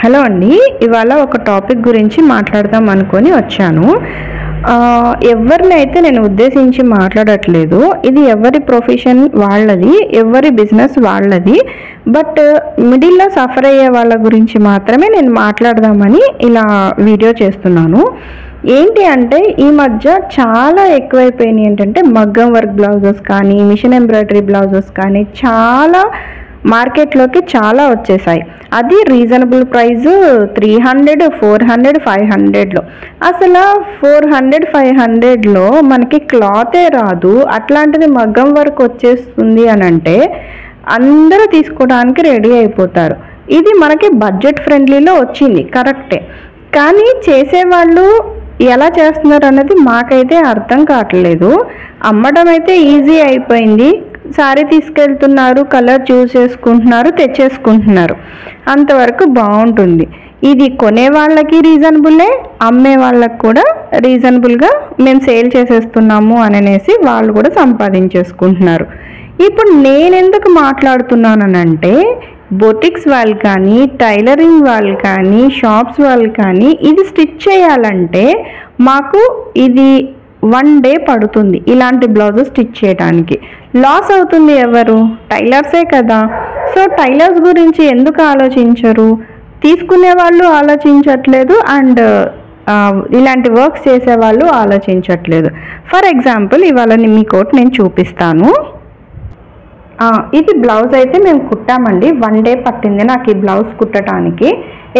Hello అండి, ఇవాళ ఒక టాపిక్ గురించి మాట్లాడదాం అనుకొని వచ్చాను. ఎవరినైతే నేను ఉద్దేశించి మాట్లాడట్లేదు. ఇది ఎవరి ప్రొఫెషన్ వాళ్ళది, ఎవరి బిజినెస్ వాళ్ళది. బట్ మిడిల్లో సఫర్ అయ్యే వాళ్ళ గురించి మాత్రమే నేను మాట్లాడదామని ఇలా వీడియో చేస్తున్నాను. ఏంటి అంటే ఈ మధ్య చాలా ఎక్కువైపోయినాయి. ఏంటంటే మగ్గం వర్క్ బ్లౌజెస్ కానీ, మిషన్ ఎంబ్రాయిడరీ బ్లౌజెస్ కానీ చాలా మార్కెట్లోకి చాలా వచ్చేసాయి. అది రీజనబుల్ ప్రైస్ 300, 400, 500లో. అసలు 400, 500లో మనకి క్లాతే రాదు. అట్లాంటిది మగ్గం వర్క్ వచ్చేస్తుంది అని అంటే అందరూ తీసుకోవడానికి రెడీ అయిపోతారు. ఇది మనకి బడ్జెట్ ఫ్రెండ్లీలో వచ్చింది, కరెక్టే. కానీ చేసేవాళ్ళు ఎలా చేస్తున్నారు అన్నది మాకైతే అర్థం కావట్లేదు. అమ్మడం అయితే ఈజీ అయిపోయింది. సారీ తీసుకెళ్తున్నారు, కలర్ చూస్ చేసుకుంటున్నారు, తెచ్చేసుకుంటున్నారు, అంతవరకు బాగుంటుంది. ఇది కొనే వాళ్ళకి రీజనబుల్లే, అమ్మే వాళ్ళకి కూడా రీజనబుల్గా మేము సేల్ చేసేస్తున్నాము అనేసి వాళ్ళు కూడా సంపాదించేసుకుంటున్నారు. ఇప్పుడు నేనెందుకు మాట్లాడుతున్నానంటే బొటిక్స్ వాళ్ళు కానీ, టైలరింగ్ వాళ్ళు కానీ, షాప్స్ వాళ్ళు కానీ ఇది స్టిచ్ చేయాలంటే మాకు ఇది 1 డే పడుతుంది. ఇలాంటి బ్లౌజెస్ స్టిచ్ చేయడానికి లాస్ అవుతుంది ఎవరు? టైలర్సే కదా. సో టైలర్స్ గురించి ఎందుకు ఆలోచించరు? తీసుకునే వాళ్ళు ఆలోచించట్లేదు, అండ్ ఇలాంటి వర్క్స్ చేసేవాళ్ళు ఆలోచించట్లేదు. ఫర్ ఎగ్జాంపుల్ ఇవాళ మీకోటి నేను చూపిస్తాను. ఇది బ్లౌజ్ అయితే మేము కుట్టామండి. 1 డే పట్టింది నాకు ఈ బ్లౌజ్ కుట్టడానికి.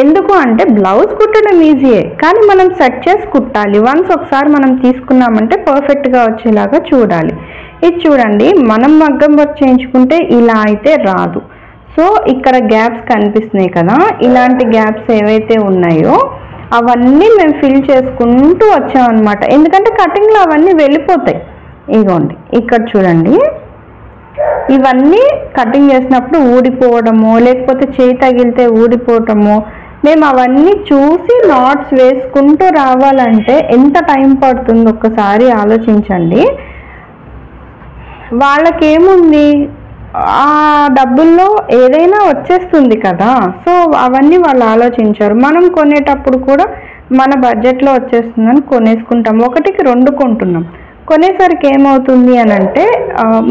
ఎందుకు అంటే బ్లౌజ్ కుట్టడం ఈజీయే, కానీ మనం సెట్ చేసి కుట్టాలి. ఒకసారి మనం తీసుకున్నామంటే పర్ఫెక్ట్గా వచ్చేలాగా చూడాలి. ఇది చూడండి, మనం మగ్గం వర్క్ చేయించుకుంటే ఇలా అయితే రాదు. సో ఇక్కడ గ్యాప్స్ కనిపిస్తున్నాయి కదా, ఇలాంటి గ్యాప్స్ ఏవైతే ఉన్నాయో అవన్నీ మేము ఫిల్ చేసుకుంటూ వచ్చామన్నమాట. ఎందుకంటే కటింగ్లో అవన్నీ వెళ్ళిపోతాయి. ఇగోండి ఇక్కడ చూడండి, ఇవన్నీ కటింగ్ చేసినప్పుడు ఊడిపోవడము, లేకపోతే చేయి తగిలితే ఊడిపోవటము, మేము అవన్నీ చూసి నాట్స్ వేసుకుంటూ రావాలంటే ఎంత టైం పడుతుందో ఒక్కసారి ఆలోచించండి. వాళ్ళకేముంది, ఆ డబ్బుల్లో ఏదైనా వచ్చేస్తుంది కదా. సో అవన్నీ వాళ్ళు ఆలోచించారు. మనం కొనేటప్పుడు కూడా మన బడ్జెట్లో వచ్చేస్తుందని కొనేసుకుంటాం. 1కి 2 కొంటున్నాం. కొనేసరికి ఏమవుతుంది అని అంటే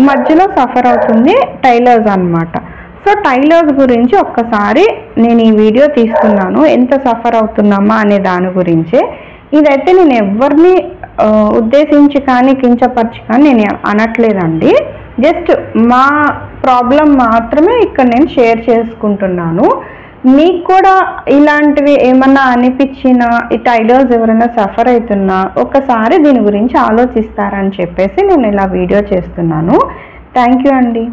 మధ్యలో సఫర్ అవుతుంది టైలర్స్ అన్నమాట. సో టైలర్స్ గురించి ఒక్కసారి నేను ఈ వీడియో తీస్తున్నాను, ఎంత సఫర్ అవుతున్నామా అనే దాని గురించే. ఇదైతే నేను ఎవరిని ఉద్దేశించి కానీ కించపరిచి కానీ నేను అనట్లేదండి. జస్ట్ మా ప్రాబ్లం మాత్రమే ఇక్కడ నేను షేర్ చేసుకుంటున్నాను. మీకు కూడా ఇలాంటివి ఏమన్నా అనిపించినా, ఈ టైలర్స్ ఎవరైనా సఫర్ అవుతున్నా ఒకసారి దీని గురించి ఆలోచిస్తారని చెప్పేసి నేను ఇలా వీడియో చేస్తున్నాను. థ్యాంక్ యూ అండి.